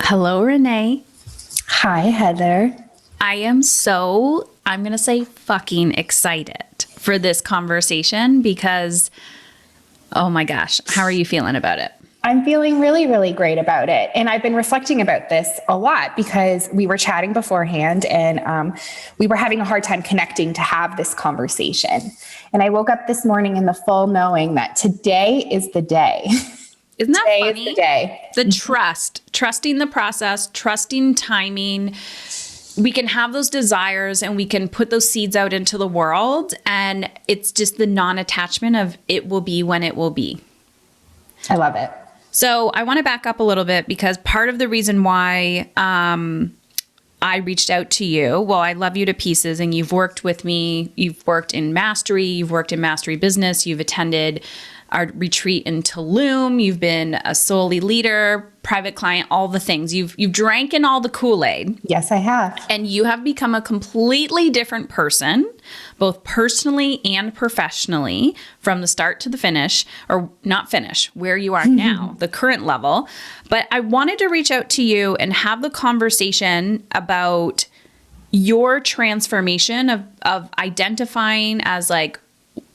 Hello, Renee. Hi, Heather. I'm going to say fucking excited for this conversation because, oh my gosh, how are you feeling about it? I'm feeling really, really great about it. And I've been reflecting about this a lot because we were chatting beforehand and we were having a hard time connecting to have this conversation. And I woke up this morning in the full knowing that today is the day. Isn't that today funny? Is the day. The trusting the process, trusting timing. We can have those desires and we can put those seeds out into the world. And it's just the non-attachment of it will be when it will be. I love it. So I want to back up a little bit because part of the reason why I reached out to you, well, I love you to pieces and you've worked with me. You've worked in Mastery. You've worked in Mastery Business. You've attended our retreat in Tulum. You've been a Soully leader, private client, all the things. You've drank in all the Kool-Aid. Yes, I have. And you have become a completely different person, both personally and professionally, from the start to the finish, or not finish, where you are now, the current level. But I wanted to reach out to you and have the conversation about your transformation of identifying as like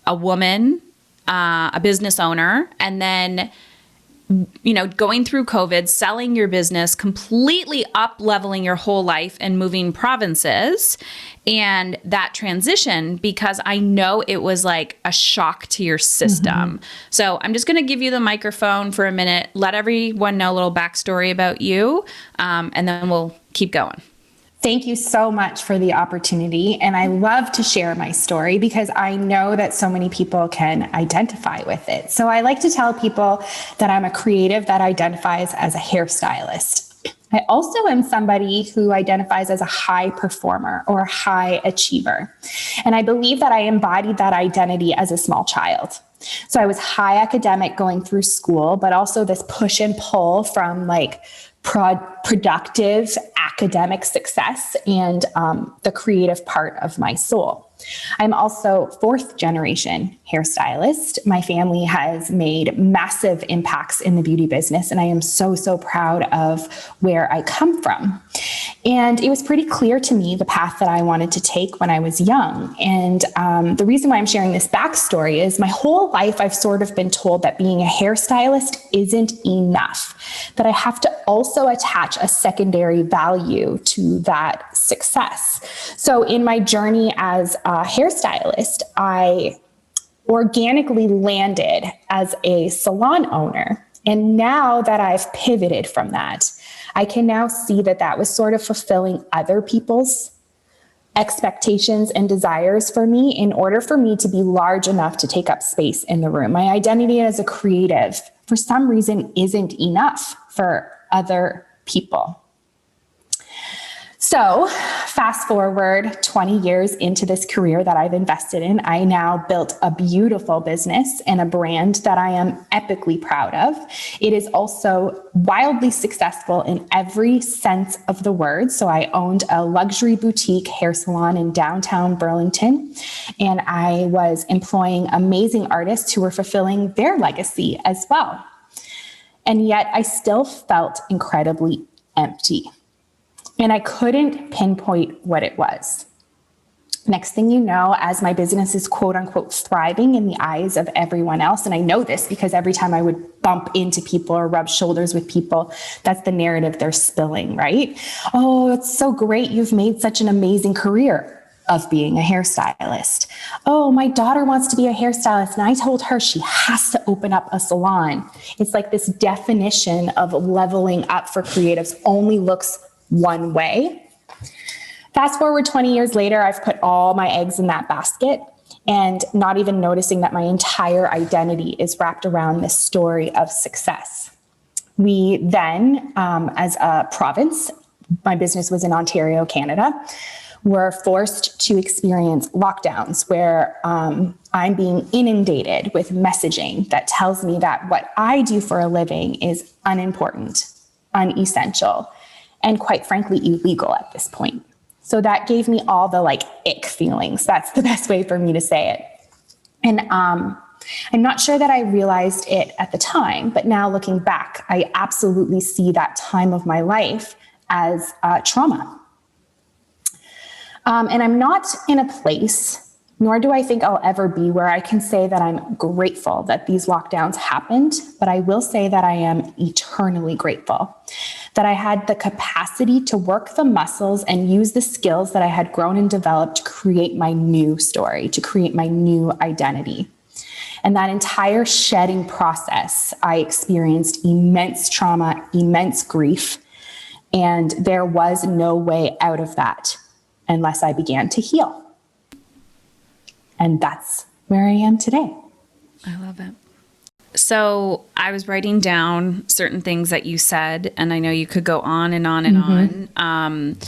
a woman, a business owner, and then, you know, going through COVID, selling your business, completely up leveling your whole life and moving provinces, and that transition, because I know it was like a shock to your system. So I'm just going to give you the microphone for a minute, let everyone know a little backstory about you, and then we'll keep going. Thank you so much for the opportunity. And I love to share my story because I know that so many people can identify with it. So I like to tell people that I'm a creative that identifies as a hairstylist. I also am somebody who identifies as a high performer or a high achiever. And I believe that I embodied that identity as a small child. So I was high academic going through school, but also this push and pull from like productive academic success and the creative part of my soul. I'm also fourth generation hairstylist. My family has made massive impacts in the beauty business, and I am so, so proud of where I come from. And it was pretty clear to me the path that I wanted to take when I was young. And the reason why I'm sharing this backstory is my whole life I've sort of been told that being a hairstylist isn't enough, that I have to also attach a secondary value to that success. So in my journey as a hairstylist, I organically landed as a salon owner. And now that I've pivoted from that, I can now see that that was sort of fulfilling other people's expectations and desires for me in order for me to be large enough to take up space in the room. My identity as a creative, for some reason, isn't enough for other people. So fast forward 20 years into this career that I've invested in, I now built a beautiful business and a brand that I am epically proud of. It is also wildly successful in every sense of the word. So I owned a luxury boutique hair salon in downtown Burlington, and I was employing amazing artists who were fulfilling their legacy as well. And yet I still felt incredibly empty. And I couldn't pinpoint what it was. Next thing you know, as my business is quote unquote thriving in the eyes of everyone else, and I know this because every time I would bump into people or rub shoulders with people, that's the narrative they're spilling, right? Oh, it's so great. You've made such an amazing career of being a hairstylist. Oh, my daughter wants to be a hairstylist, and I told her she has to open up a salon. It's like this definition of leveling up for creatives only looks one way. Fast forward 20 years later, I've put all my eggs in that basket and not even noticing that my entire identity is wrapped around this story of success. We then, as a province, my business was in Ontario, Canada, were forced to experience lockdowns where I'm being inundated with messaging that tells me that what I do for a living is unimportant, unessential, and quite frankly, illegal at this point. So that gave me all the ick feelings. That's the best way for me to say it. And I'm not sure that I realized it at the time, but now looking back, I absolutely see that time of my life as trauma. And I'm not in a place, nor do I think I'll ever be, where I can say that I'm grateful that these lockdowns happened, but I will say that I am eternally grateful that I had the capacity to work the muscles and use the skills that I had grown and developed to create my new story, to create my new identity. And that entire shedding process, I experienced immense trauma, immense grief, and there was no way out of that unless I began to heal. And that's where I am today. I love it. So I was writing down certain things that you said, and I know you could go on and on and on.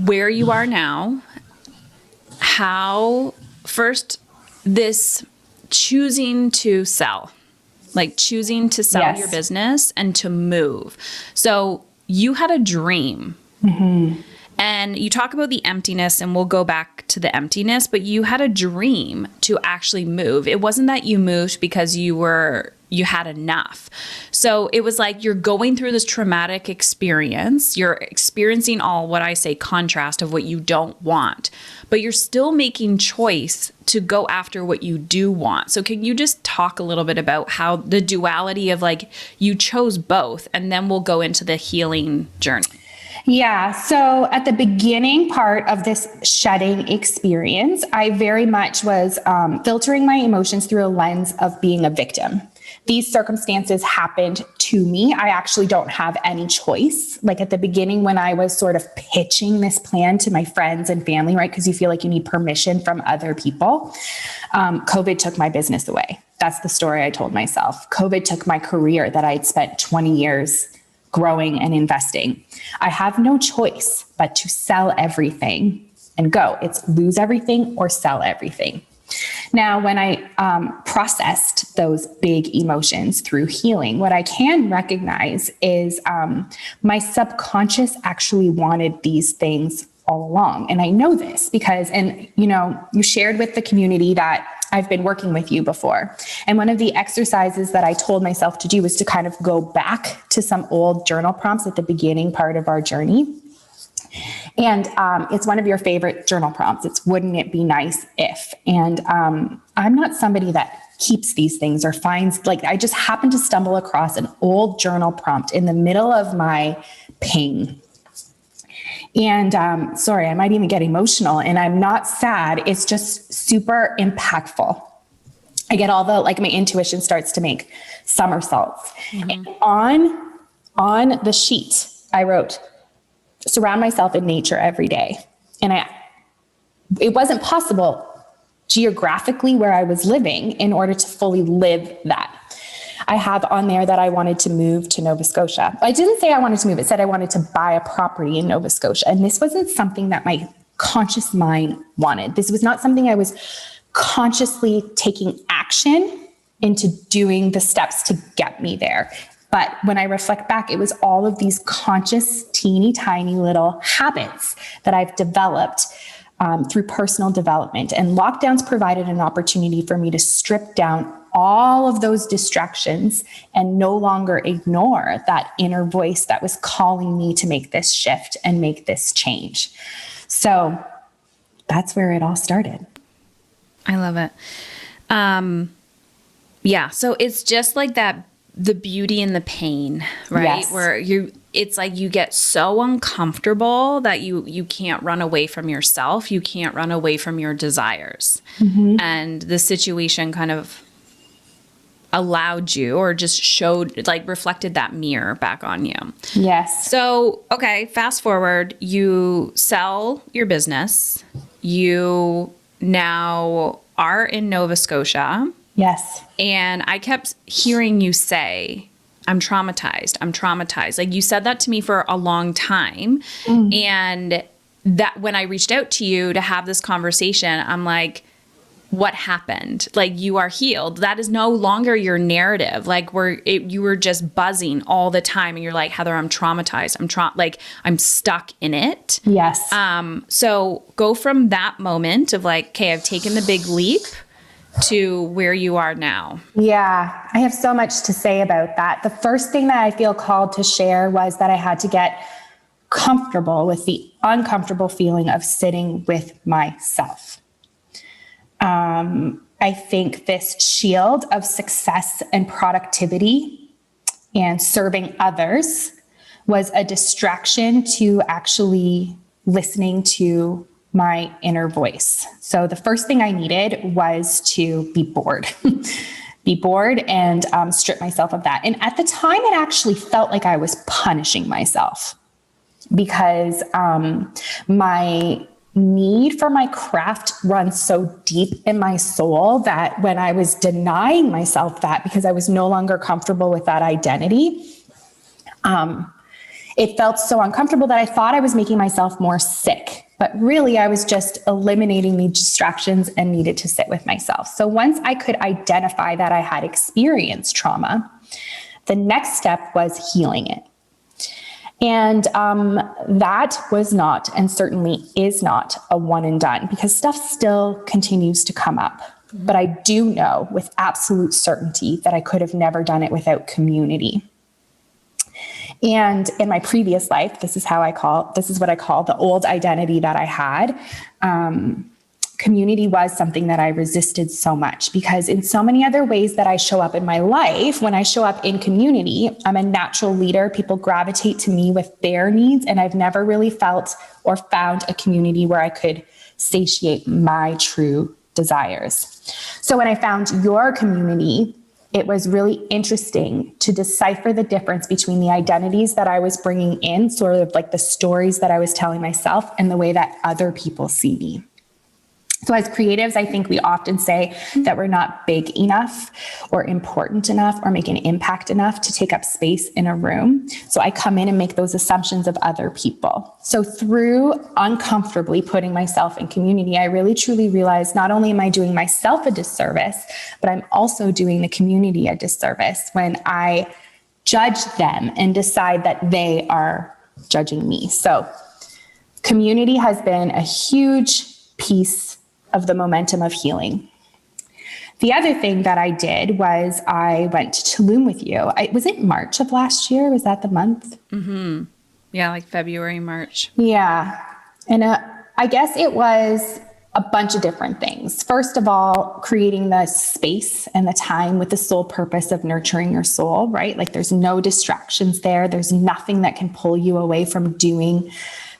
Where you are now, how first this choosing to sell, like choosing to sell Yes. your business and to move. So you had a dream. And you talk about the emptiness, and we'll go back to the emptiness, but you had a dream to actually move. It wasn't that you moved because you had enough. So it was like you're going through this traumatic experience. You're experiencing all what I say contrast of what you don't want, but you're still making choice to go after what you do want. So can you just talk a little bit about how the duality of like you chose both, and then we'll go into the healing journey. Yeah. So at the beginning part of this shedding experience, I very much was filtering my emotions through a lens of being a victim. These circumstances happened to me. I actually don't have any choice. Like at the beginning, when I was sort of pitching this plan to my friends and family, right? Because you feel like you need permission from other people. COVID took my business away. That's the story I told myself. COVID took my career that I'd spent 20 years growing and investing. I have no choice but to sell everything and go. It's lose everything or sell everything. Now, when I processed those big emotions through healing, what I can recognize is my subconscious actually wanted these things all along. And I know this because, and you shared with the community that I've been working with you before. And one of the exercises that I told myself to do was to kind of go back to some old journal prompts at the beginning part of our journey. And it's one of your favorite journal prompts. It's wouldn't it be nice if? And I'm not somebody that keeps these things or finds, like I just happened to stumble across an old journal prompt in the middle of my pain. And sorry, I might even get emotional, and I'm not sad. It's just super impactful. I get all the, like my intuition starts to make somersaults. And on the sheet, I wrote, surround myself in nature every day. And it wasn't possible geographically where I was living in order to fully live that. I have on there that I wanted to move to Nova Scotia. I didn't say I wanted to move. It said I wanted to buy a property in Nova Scotia. And this wasn't something that my conscious mind wanted. This was not something I was consciously taking action into doing the steps to get me there. But when I reflect back, it was all of these conscious, teeny tiny little habits that I've developed through personal development. And lockdowns provided an opportunity for me to strip down all of those distractions and no longer ignore that inner voice that was calling me to make this shift and make this change. So that's where it all started. I love it. Yeah. So it's just like that, the beauty and the pain, right? Yes. Where it's like you get so uncomfortable that you can't run away from yourself. You can't run away from your desires. And the situation kind of allowed you, or just showed, like reflected that mirror back on you. Yes. So, okay, fast forward, you sell your business. You now are in Nova Scotia. Yes. And I kept hearing you say, I'm traumatized. I'm traumatized. Like you said that to me for a long time. And that when I reached out to you to have this conversation, I'm like, what happened? Like you are healed. That is no longer your narrative. Like you were just buzzing all the time and you're like, Heather, I'm traumatized. I'm stuck in it. Yes. So go from that moment of like, okay, I've taken the big leap to where you are now? Yeah, I have so much to say about that. The first thing that I feel called to share was that I had to get comfortable with the uncomfortable feeling of sitting with myself. I think this shield of success and productivity and serving others was a distraction to actually listening to my inner voice. So the first thing I needed was to be bored, be bored and strip myself of that. And at the time, it actually felt like I was punishing myself because my need for my craft runs so deep in my soul that when I was denying myself that because I was no longer comfortable with that identity, it felt so uncomfortable that I thought I was making myself more sick. But really, I was just eliminating the distractions and needed to sit with myself. So once I could identify that I had experienced trauma, the next step was healing it. And that was not, and certainly is not, a one and done because stuff still continues to come up. But I do know with absolute certainty that I could have never done it without community. And in my previous life, this is what I call the old identity that I had. Community was something that I resisted so much because in so many other ways that I show up in my life, when I show up in community, I'm a natural leader. People gravitate to me with their needs. And I've never really felt or found a community where I could satiate my true desires. So when I found your community, it was really interesting to decipher the difference between the identities that I was bringing in, sort of like the stories that I was telling myself, and the way that other people see me. So as creatives, I think we often say that we're not big enough or important enough or make an impact enough to take up space in a room. So I come in and make those assumptions of other people. So through uncomfortably putting myself in community, I really truly realized not only am I doing myself a disservice, but I'm also doing the community a disservice when I judge them and decide that they are judging me. So community has been a huge piece of the momentum of healing. The other thing that I did was I went to Tulum with you. Was it March of last year? Was that the month? Mm-hmm. Yeah, like February, March. Yeah. And I guess it was a bunch of different things. First of all, creating the space and the time with the sole purpose of nurturing your soul, right? Like there's no distractions there. There's nothing that can pull you away from doing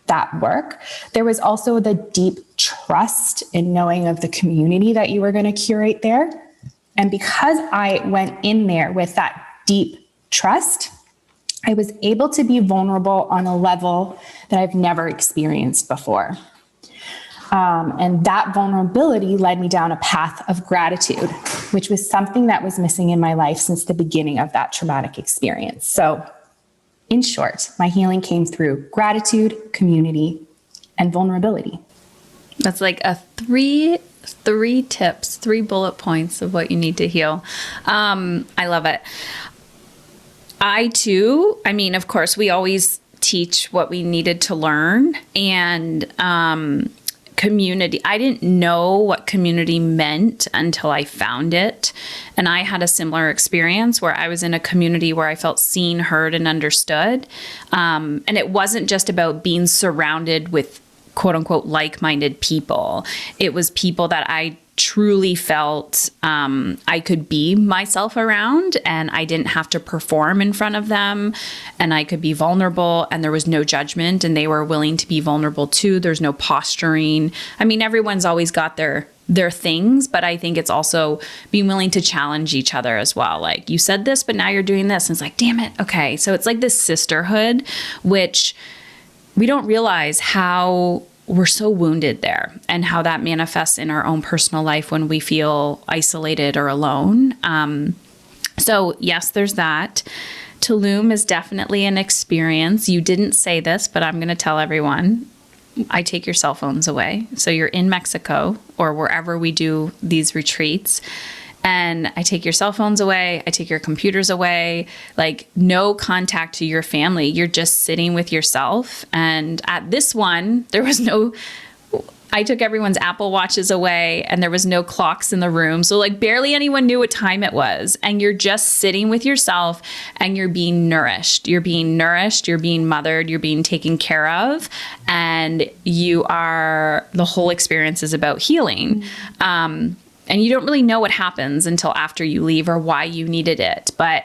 that work. There was also the deep trust in knowing of the community that you were going to curate there. And because I went in there with that deep trust, I was able to be vulnerable on a level that I've never experienced before. And that vulnerability led me down a path of gratitude, which was something that was missing in my life since the beginning of that traumatic experience. So in short, my healing came through gratitude, community, and vulnerability. That's like a three tips, 3 bullet points of what you need to heal. I love it. I too, of course, we always teach what we needed to learn, and community. I didn't know what community meant until I found it. And I had a similar experience where I was in a community where I felt seen, heard, and understood. And it wasn't just about being surrounded with quote unquote like-minded people. It was people that I truly felt I could be myself around, and I didn't have to perform in front of them, and I could be vulnerable, and there was no judgment, and they were willing to be vulnerable too. There's no posturing. Everyone's always got their things, but I think it's also being willing to challenge each other as well. Like, you said this, but now you're doing this. And it's like, damn it. Okay. So it's like this sisterhood, which we don't realize how we're so wounded there and how that manifests in our own personal life when we feel isolated or alone. So yes, there's that. Tulum is definitely an experience. You didn't say this, but I'm going to tell everyone. I take your cell phones away. So you're in Mexico or wherever we do these retreats, and I take your cell phones away. I take your computers away, like no contact to your family. You're just sitting with yourself. And at this one, there was no I took everyone's Apple Watches away and there was no clocks in the room. So like barely anyone knew what time it was. And you're just sitting with yourself and you're being nourished. You're being nourished, you're being mothered, you're being taken care of. And the whole experience is about healing. And you don't really know what happens until after you leave or why you needed it. But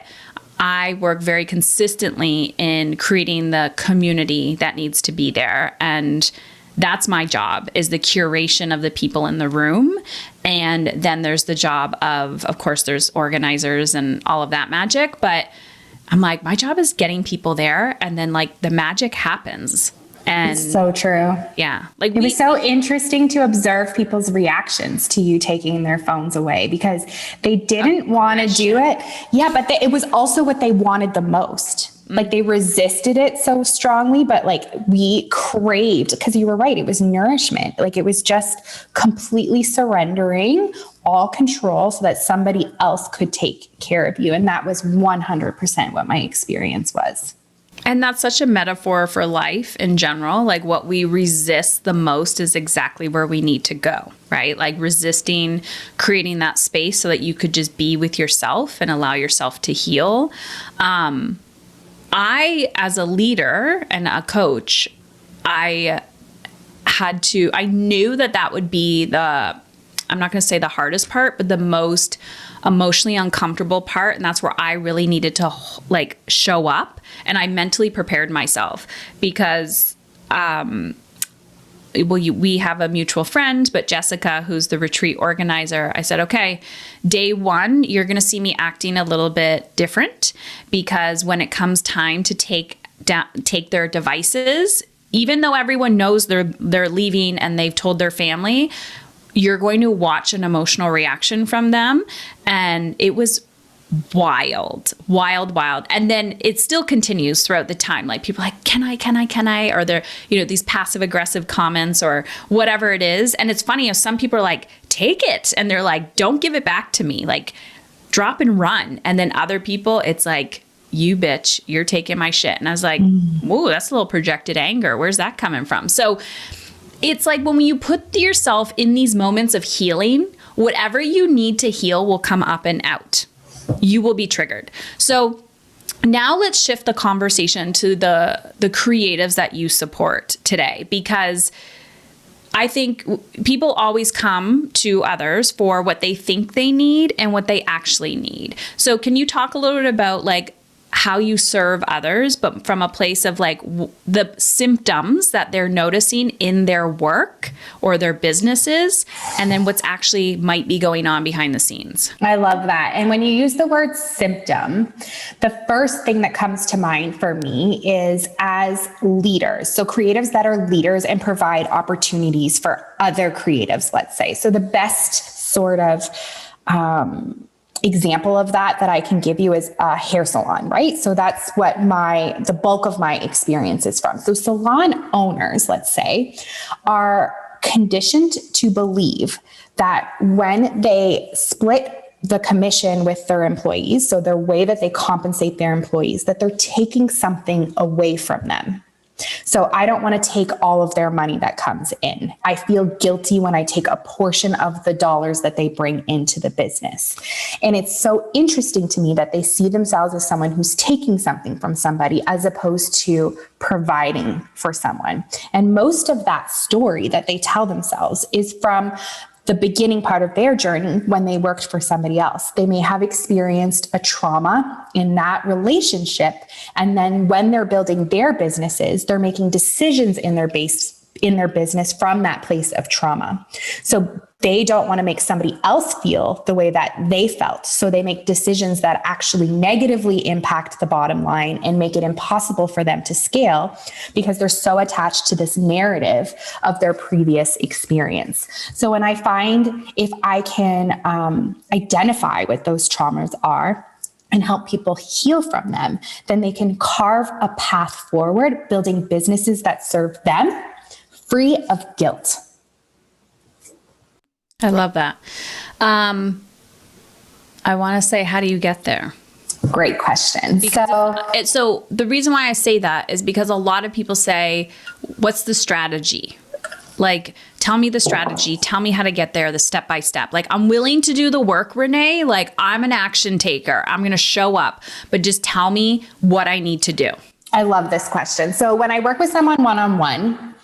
I work very consistently in creating the community that needs to be there. And that's my job, is the curation of the people in the room. And then there's the job of course, there's organizers and all of that magic. But I'm like, my job is getting people there. And then like the magic happens. And it's so true. Yeah. Like it was so interesting to observe people's reactions to you taking their phones away, because they didn't want to do it. Yeah. But it was also what they wanted the most. Like they resisted it so strongly, but like we craved, because you were right. It was nourishment. Like it was just completely surrendering all control so that somebody else could take care of you. And that was 100% what my experience was. And that's such a metaphor for life in general. Like what we resist the most is exactly where we need to go, right? Like resisting creating that space so that you could just be with yourself and allow yourself to heal. I, as a leader and a coach, I knew that would be I'm not going to say the hardest part, but the most emotionally uncomfortable part. And that's where I really needed to like show up. And I mentally prepared myself because, we have a mutual friend, but Jessica, who's the retreat organizer, I said, okay, day one, you're going to see me acting a little bit different, because when it comes time to take their devices, even though everyone knows they're leaving and they've told their family, you're going to watch an emotional reaction from them. And it was wild. And then it still continues throughout the time. Like people are like, can I? Or they're, these passive aggressive comments or whatever it is. And it's funny how some people are like, take it. And they're like, don't give it back to me. Like drop and run. And then other people, it's like, you bitch, you're taking my shit. And I was like, whoa, that's a little projected anger. Where's that coming from? So it's like when you put yourself in these moments of healing, whatever you need to heal will come up and out. You will be triggered. So now let's shift the conversation to the creatives that you support today, because I think people always come to others for what they think they need and what they actually need. So can you talk a little bit about like how you serve others, but from a place of like the symptoms that they're noticing in their work or their businesses, and then what's actually might be going on behind the scenes? I love that. And when you use the word symptom, the first thing that comes to mind for me is as leaders. So creatives that are leaders and provide opportunities for other creatives, let's say. So the best sort of, example of that I can give you is a hair salon, right? So that's what the bulk of my experience is from. So salon owners, let's say, are conditioned to believe that when they split the commission with their employees, so the way that they compensate their employees, that they're taking something away from them. So I don't want to take all of their money that comes in. I feel guilty when I take a portion of the dollars that they bring into the business. And it's so interesting to me that they see themselves as someone who's taking something from somebody as opposed to providing for someone. And most of that story that they tell themselves is from the beginning part of their journey when they worked for somebody else. They may have experienced a trauma in that relationship. And then when they're building their businesses, they're making decisions in their business from that place of trauma. So they don't want to make somebody else feel the way that they felt. So they make decisions that actually negatively impact the bottom line and make it impossible for them to scale because they're so attached to this narrative of their previous experience. So when I find if I can identify what those traumas are and help people heal from them, then they can carve a path forward, building businesses that serve them free of guilt. I love that. I want to say, how do you get there? Great question. So the reason why I say that is because a lot of people say, what's the strategy? Like, Tell me the strategy. Tell me how to get there, the step by step. Like, I'm willing to do the work, Renee. Like, I'm an action taker. I'm going to show up, but just tell me what I need to do. I love this question. So when I work with someone one-on-one,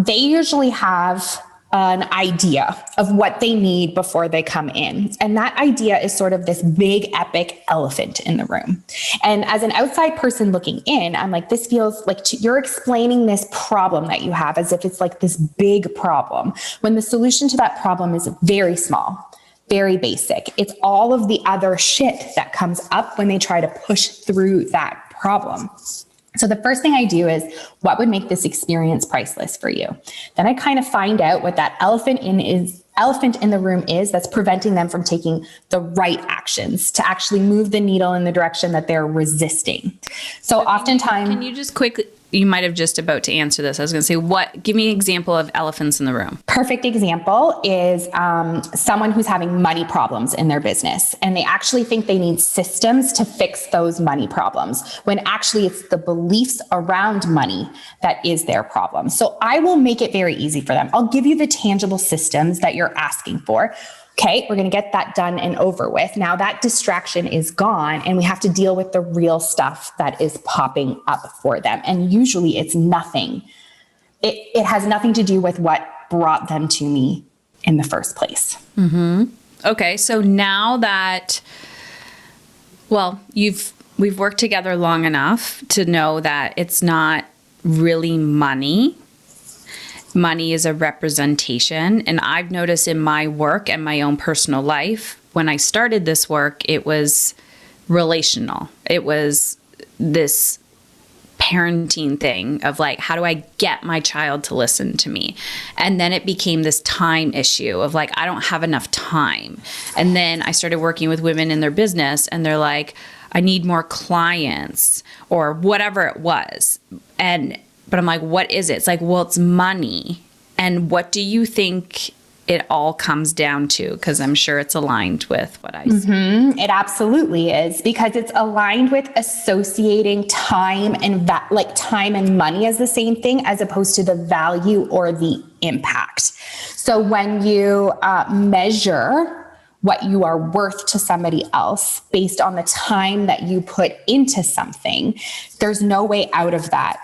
they usually have an idea of what they need before they come in. And that idea is sort of this big, epic elephant in the room. And as an outside person looking in, I'm like, this feels like you're explaining this problem that you have as if it's like this big problem, when the solution to that problem is very small, very basic. It's all of the other shit that comes up when they try to push through that problem. So the first thing I do is, what would make this experience priceless for you? Then I kind of find out what that elephant in the room is that's preventing them from taking the right actions to actually move the needle in the direction that they're resisting. So oftentimes... Can you just quickly... You might have just about to answer this. I was going to say, give me an example of elephants in the room. Perfect example is someone who's having money problems in their business, and they actually think they need systems to fix those money problems, when actually it's the beliefs around money that is their problem. So I will make it very easy for them. I'll give you the tangible systems that you're asking for. Okay, we're going to get that done and over with. Now that distraction is gone, and we have to deal with the real stuff that is popping up for them. And usually it's nothing. It has nothing to do with what brought them to me in the first place. Mm-hmm. Okay, so now that, we've worked together long enough to know that it's not really money. Money is a representation. And I've noticed in my work and my own personal life, when I started this work, it was relational. It was this parenting thing of like, how do I get my child to listen to me? And then it became this time issue of like, I don't have enough time. And then I started working with women in their business, and they're like, I need more clients, or whatever it was. But I'm like, what is it? It's like, well, it's money. And what do you think it all comes down to? Because I'm sure it's aligned with what I said. Mm-hmm. It absolutely is, because it's aligned with associating time and time and money as the same thing, as opposed to the value or the impact. So when you measure what you are worth to somebody else based on the time that you put into something, there's no way out of that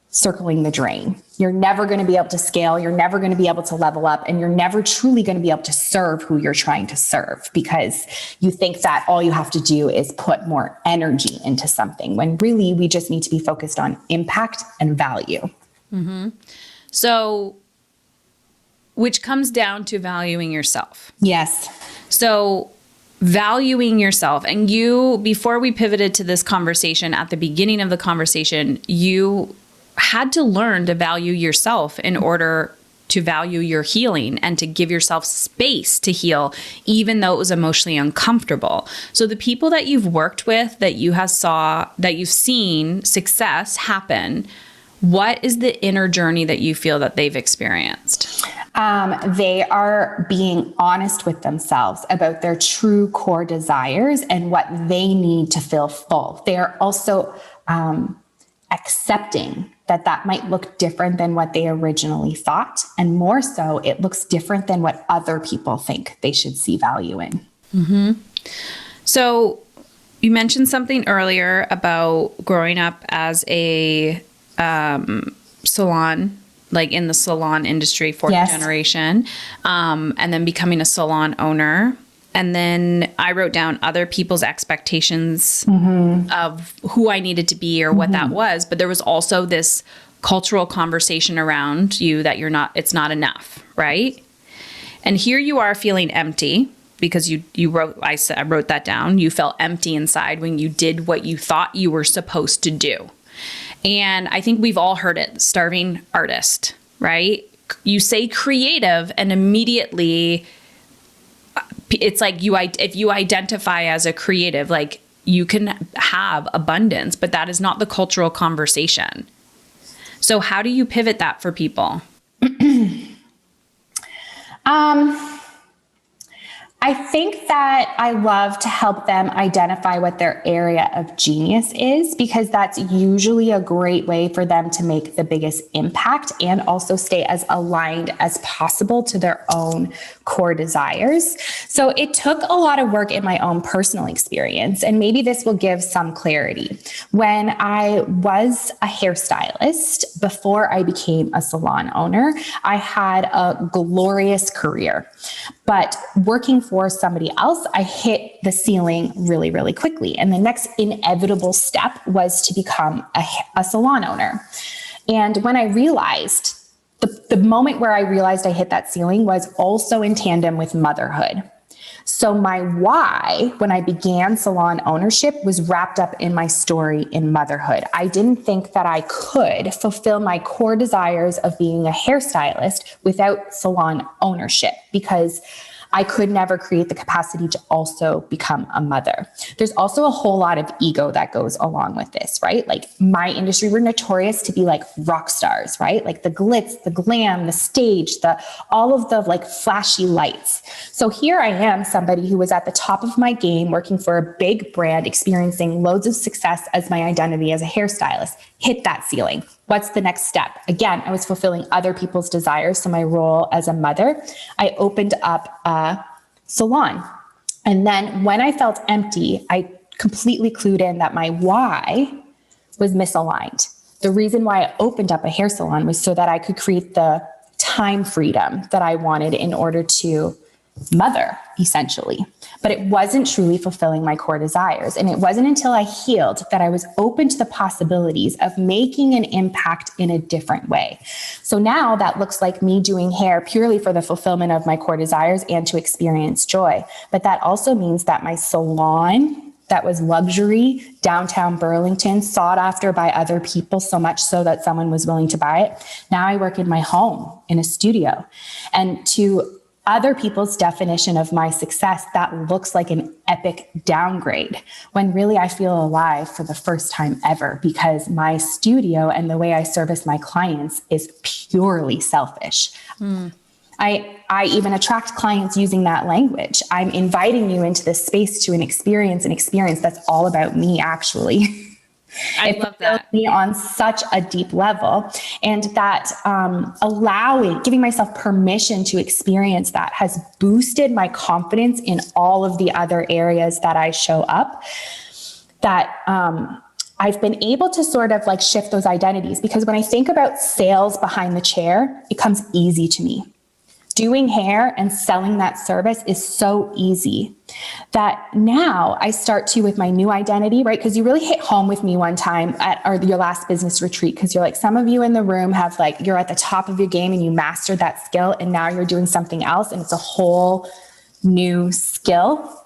circling the drain. You're never going to be able to scale. You're never going to be able to level up, and you're never truly going to be able to serve who you're trying to serve, because you think that all you have to do is put more energy into something, when really we just need to be focused on impact and value. Mm-hmm. So, which comes down to valuing yourself. Yes. So valuing yourself, and you, before we pivoted to this conversation, at the beginning of the conversation, you had to learn to value yourself in order to value your healing and to give yourself space to heal, even though it was emotionally uncomfortable. So the people that you've worked with, that you've seen success happen, what is the inner journey that you feel that they've experienced? They are being honest with themselves about their true core desires and what they need to feel full. They are also accepting that might look different than what they originally thought. And more so, it looks different than what other people think they should see value in. Mm-hmm. So you mentioned something earlier about growing up as a salon, like in the salon industry, fourth generation, and then becoming a salon owner. And then I wrote down other people's expectations of who I needed to be or what that was. But there was also this cultural conversation around you that it's not enough, right? And here you are feeling empty because I wrote that down. You felt empty inside when you did what you thought you were supposed to do. And I think we've all heard it, starving artist, right? You say creative and immediately it's like if you identify as a creative, like you can have abundance, but that is not the cultural conversation. So how do you pivot that for people? I I think that I love to help them identify what their area of genius is, because that's usually a great way for them to make the biggest impact and also stay as aligned as possible to their own core desires. So it took a lot of work in my own personal experience, and maybe this will give some clarity. When I was a hairstylist, before I became a salon owner, I had a glorious career. But working for somebody else, I hit the ceiling really, really quickly. And the next inevitable step was to become a salon owner. And when I realized, the moment where I realized I hit that ceiling was also in tandem with motherhood. So my why, when I began salon ownership, was wrapped up in my story in motherhood. I didn't think that I could fulfill my core desires of being a hairstylist without salon ownership, because I could never create the capacity to also become a mother. There's also a whole lot of ego that goes along with this, right? Like my industry, we're notorious to be like rock stars, right? Like the glitz, the glam, the stage, all of the like flashy lights. So here I am, somebody who was at the top of my game, working for a big brand, experiencing loads of success as my identity as a hairstylist, hit that ceiling. What's the next step? Again, I was fulfilling other people's desires. So my role as a mother, I opened up a salon. And then when I felt empty, I completely clued in that my why was misaligned. The reason why I opened up a hair salon was so that I could create the time freedom that I wanted in order to mother, essentially. But it wasn't truly fulfilling my core desires. And it wasn't until I healed that I was open to the possibilities of making an impact in a different way. So now that looks like me doing hair purely for the fulfillment of my core desires and to experience joy. But that also means that my salon, that was luxury, downtown Burlington, sought after by other people so much so that someone was willing to buy it. Now I work in my home, in a studio. And to other people's definition of my success, that looks like an epic downgrade, when really I feel alive for the first time ever, because my studio and the way I service my clients is purely selfish. I even attract clients using that language. I'm inviting you into this space to experience an experience that's all about me, actually. I love that. Me on such a deep level, and that giving myself permission to experience that has boosted my confidence in all of the other areas that I show up. That I've been able to sort of like shift those identities, because when I think about sales behind the chair, it comes easy to me. Doing hair and selling that service is so easy that now I start to, with my new identity, right? Because you really hit home with me one time at your last business retreat, because you're like, some of you in the room have like, you're at the top of your game and you mastered that skill, and now you're doing something else and it's a whole new skill.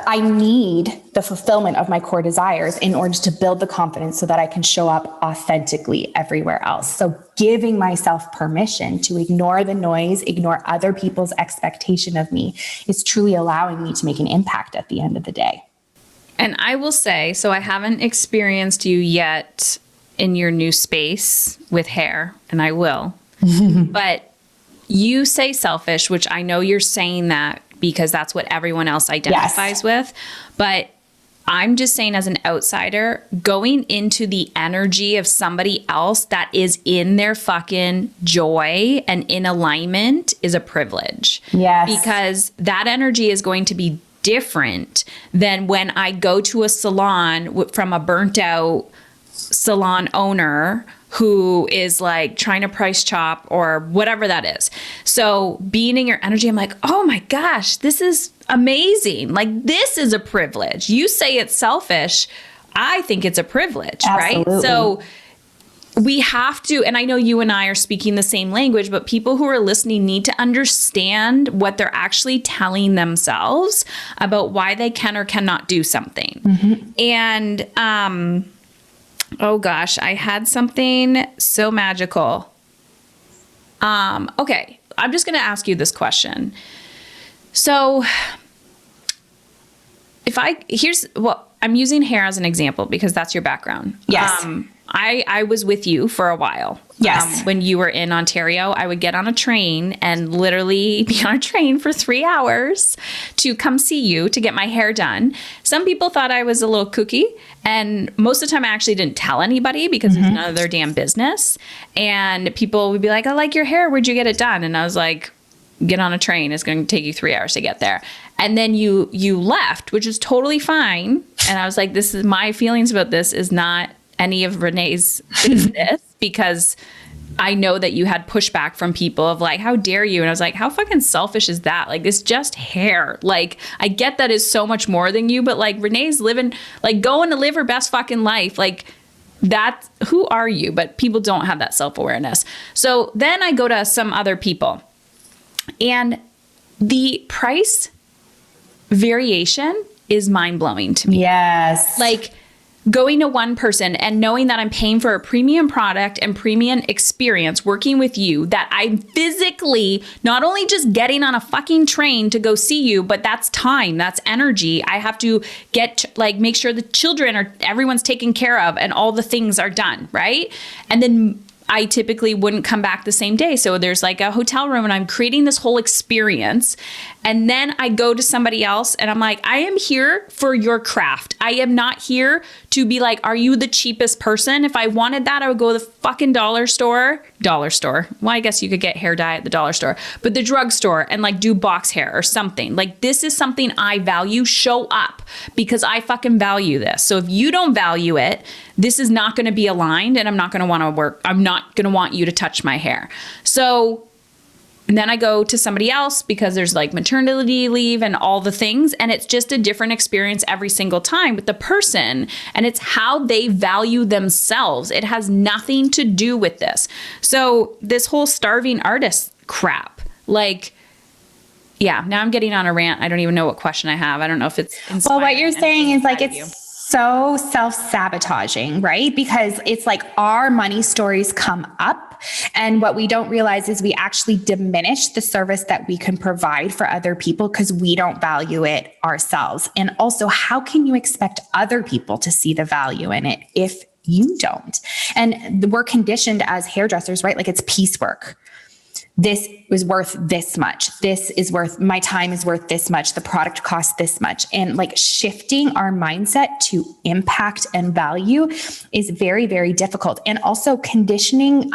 I need the fulfillment of my core desires in order to build the confidence so that I can show up authentically everywhere else. So giving myself permission to ignore the noise, ignore other people's expectation of me, is truly allowing me to make an impact at the end of the day. And I will say, so I haven't experienced you yet in your new space with hair, and I will, but you say selfish, which I know you're saying that because that's what everyone else identifies with. But I'm just saying, as an outsider, going into the energy of somebody else that is in their fucking joy and in alignment is a privilege. Yes. Because that energy is going to be different than when I go to a salon from a burnt out salon owner who is like trying to price chop or whatever that is. So being in your energy, I'm like, oh my gosh, this is amazing. Like, this is a privilege. You say it's selfish. I think it's a privilege, Absolutely. Right? So we have to, and I know you and I are speaking the same language, but people who are listening need to understand what they're actually telling themselves about why they can or cannot do something. And, oh gosh, I had something so magical. Okay, I'm just going to ask you this question. So I'm using hair as an example because that's your background. Yes. I was with you for a while, Yes. When you were in Ontario, I would get on a train and literally be on a train for 3 hours to come see you to get my hair done. Some people thought I was a little kooky, and most of the time I actually didn't tell anybody because it's none of their damn business. And people would be like, I like your hair. Where'd you get it done? And I was like, get on a train. It's going to take you 3 hours to get there. And then you left, which is totally fine. And I was like, this is my feelings about this is not any of Renee's business, because I know that you had pushback from people of like, how dare you? And I was like, how fucking selfish is that? Like, it's just hair. Like, I get that is so much more than you, but like Renee's living, like going to live her best fucking life. Like, that's, who are you? But people don't have that self-awareness. So then I go to some other people, and the price variation is mind-blowing to me. Yes. Like, going to one person and knowing that I'm paying for a premium product and premium experience working with you, that I'm physically not only just getting on a fucking train to go see you, but that's time, that's energy. I have to make sure the children everyone's taken care of and all the things are done, right? And then I typically wouldn't come back the same day. So there's like a hotel room and I'm creating this whole experience. And then I go to somebody else and I'm like, I am here for your craft. I am not here to be like, are you the cheapest person? If I wanted that, I would go to the fucking dollar store. Well, I guess you could get hair dye at the dollar store, but the drugstore and like do box hair or something. Like, this is something I value. Show up because I fucking value this. So if you don't value it, this is not going to be aligned, and I'm not going to want to work. I'm not going to want you to touch my hair. So then I go to somebody else because there's like maternity leave and all the things. And it's just a different experience every single time with the person. And it's how they value themselves. It has nothing to do with this. So this whole starving artist crap, like, yeah, now I'm getting on a rant. I don't even know what question I have. I don't know if it's well, what you're saying is like, it's so self-sabotaging, right? Because it's like our money stories come up, and what we don't realize is we actually diminish the service that we can provide for other people because we don't value it ourselves. And also, how can you expect other people to see the value in it if you don't? And we're conditioned as hairdressers, right? Like, it's piecework. This is worth this much. My time is worth this much. The product costs this much. And like, shifting our mindset to impact and value is very, very difficult. And also conditioning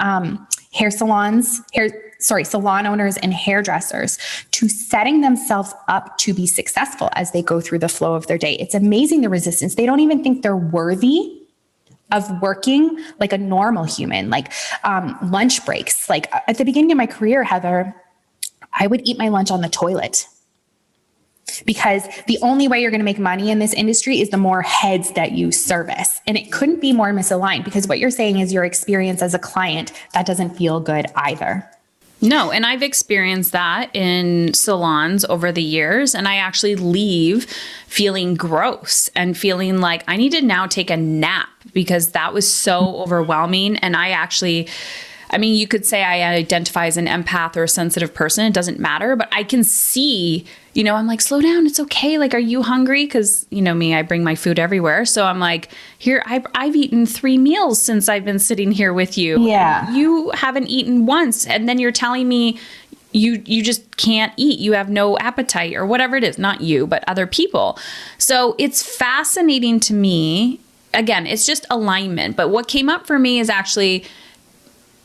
salon owners and hairdressers to setting themselves up to be successful as they go through the flow of their day. It's amazing, the resistance. They don't even think they're worthy of working like a normal human, like lunch breaks. Like, at the beginning of my career, Heather, I would eat my lunch on the toilet, because the only way you're going to make money in this industry is the more heads that you service. And it couldn't be more misaligned, because what you're saying is your experience as a client, that doesn't feel good either. No, and I've experienced that in salons over the years, and I actually leave feeling gross and feeling like I need to now take a nap because that was so overwhelming. And you could say I identify as an empath or a sensitive person. It doesn't matter, but I can see, I'm like, slow down. It's okay. Like, are you hungry? Because me, I bring my food everywhere. So I'm like, here, I've eaten 3 meals since I've been sitting here with you. Yeah. You haven't eaten once. And then you're telling me you just can't eat. You have no appetite or whatever it is. Not you, but other people. So it's fascinating to me. Again, it's just alignment. But what came up for me is actually,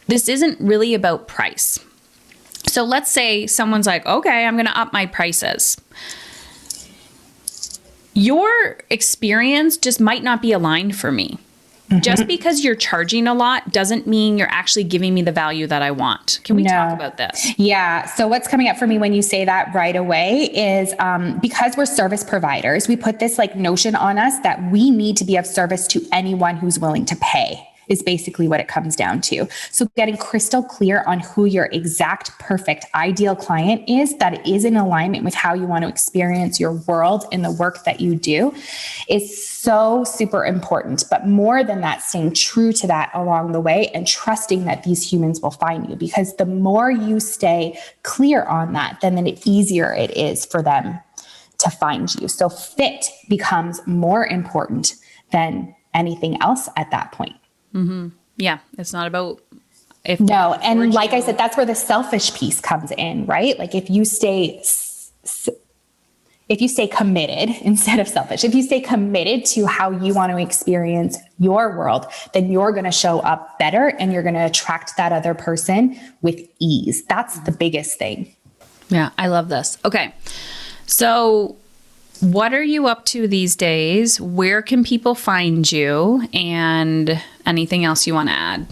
this isn't really about price. So let's say someone's like, okay, I'm going to up my prices. Your experience just might not be aligned for me. Mm-hmm. Just because you're charging a lot doesn't mean you're actually giving me the value that I want. Can we talk about this? Yeah. So what's coming up for me when you say that right away is because we're service providers, we put this like notion on us that we need to be of service to anyone who's willing to pay. Is basically what it comes down to. So getting crystal clear on who your exact perfect ideal client is, that is in alignment with how you want to experience your world and the work that you do, is so super important. But more than that, staying true to that along the way and trusting that these humans will find you, because the more you stay clear on that, then the easier it is for them to find you. So fit becomes more important than anything else at that point. Mm-hmm. Yeah. It's not about No. And like I said, that's where the selfish piece comes in, right? Like if you stay committed instead of selfish, if you stay committed to how you want to experience your world, then you're going to show up better and you're going to attract that other person with ease. That's the biggest thing. Yeah, I love this. Okay. So what are you up to these days? Where can people find you? And anything else you want to add?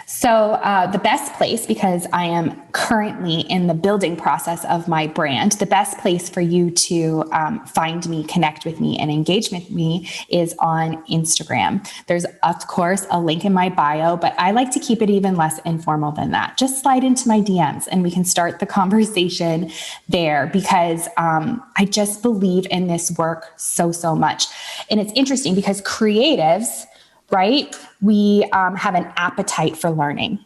So the best place, because I am currently in the building process of my brand, the best place for you to find me, connect with me, and engage with me is on Instagram. There's, of course, a link in my bio, but I like to keep it even less informal than that. Just slide into my DMs and we can start the conversation there, because I just believe in this work so much. And it's interesting because creatives, right? We have an appetite for learning.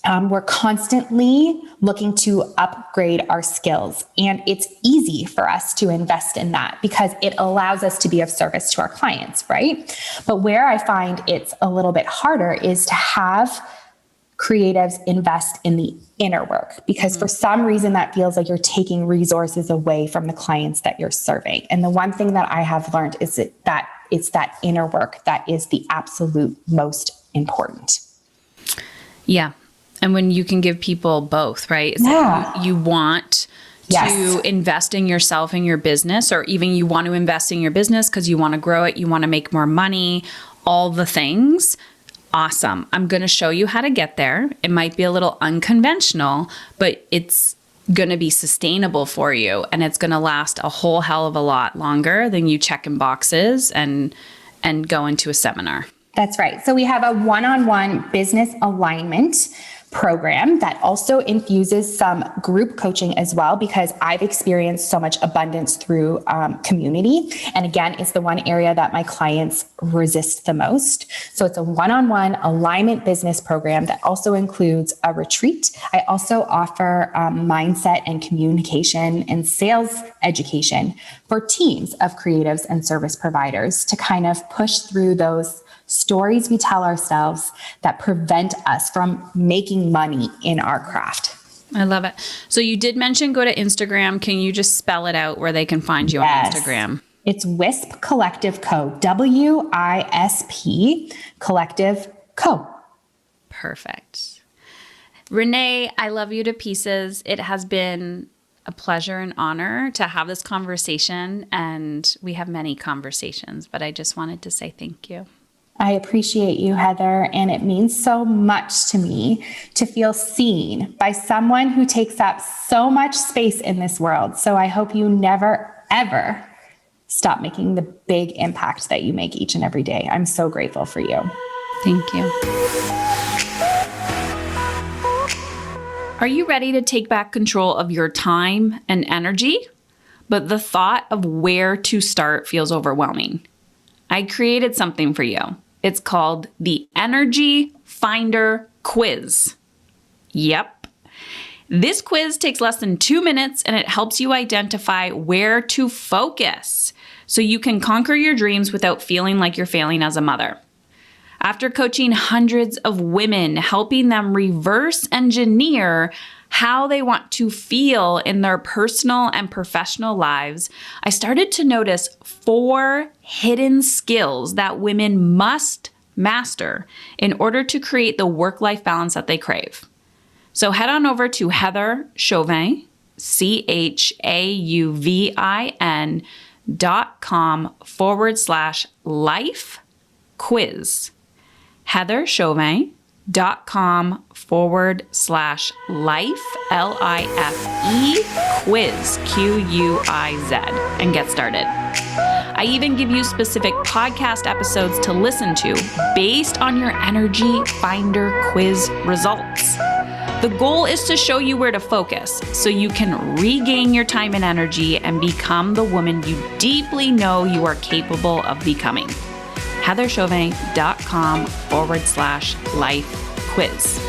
We're constantly looking to upgrade our skills, and it's easy for us to invest in that because it allows us to be of service to our clients, right? But where I find it's a little bit harder is to have creatives invest in the inner work, because for some reason that feels like you're taking resources away from the clients that you're serving. And the one thing that I have learned is that it's that inner work that is the absolute most important. Yeah. And when you can give people both, right? You want to invest in yourself and your business, or even you want to invest in your business because you want to grow it, you want to make more money, all the things. Awesome. I'm going to show you how to get there. It might be a little unconventional, but it's going to be sustainable for you, and it's going to last a whole hell of a lot longer than you checking boxes and go into a seminar. That's right. So we have a one-on-one business alignment program that also infuses some group coaching as well, because I've experienced so much abundance through community. And again, it's the one area that my clients resist the most. So it's a one-on-one alignment business program that also includes a retreat. I also offer mindset and communication and sales education for teams of creatives and service providers to kind of push through those stories we tell ourselves that prevent us from making money in our craft. I love it. So you did mention go to Instagram. Can you just spell it out where they can find you on Instagram? It's Wisp Collective Co. WISP Collective Co. Perfect. Renee, I love you to pieces. It has been a pleasure and honor to have this conversation, and we have many conversations, but I just wanted to say thank you. I appreciate you, Heather, and it means so much to me to feel seen by someone who takes up so much space in this world. So I hope you never, ever stop making the big impact that you make each and every day. I'm so grateful for you. Thank you. Are you ready to take back control of your time and energy? But the thought of where to start feels overwhelming. I created something for you. It's called the Energy Finder Quiz. Yep. This quiz takes less than 2 minutes, and it helps you identify where to focus so you can conquer your dreams without feeling like you're failing as a mother. After coaching hundreds of women, helping them reverse engineer how they want to feel in their personal and professional lives, I started to notice 4 hidden skills that women must master in order to create the work-life balance that they crave. So head on over to Heather Chauvin, CHAUVIN.com/life quiz. heatherchauvin.com/life, LIFE quiz, QUIZ, and get started. I even give you specific podcast episodes to listen to based on your Energy Finder quiz results. The goal is to show you where to focus so you can regain your time and energy and become the woman you deeply know you are capable of becoming. heatherchauvin.com/life quiz.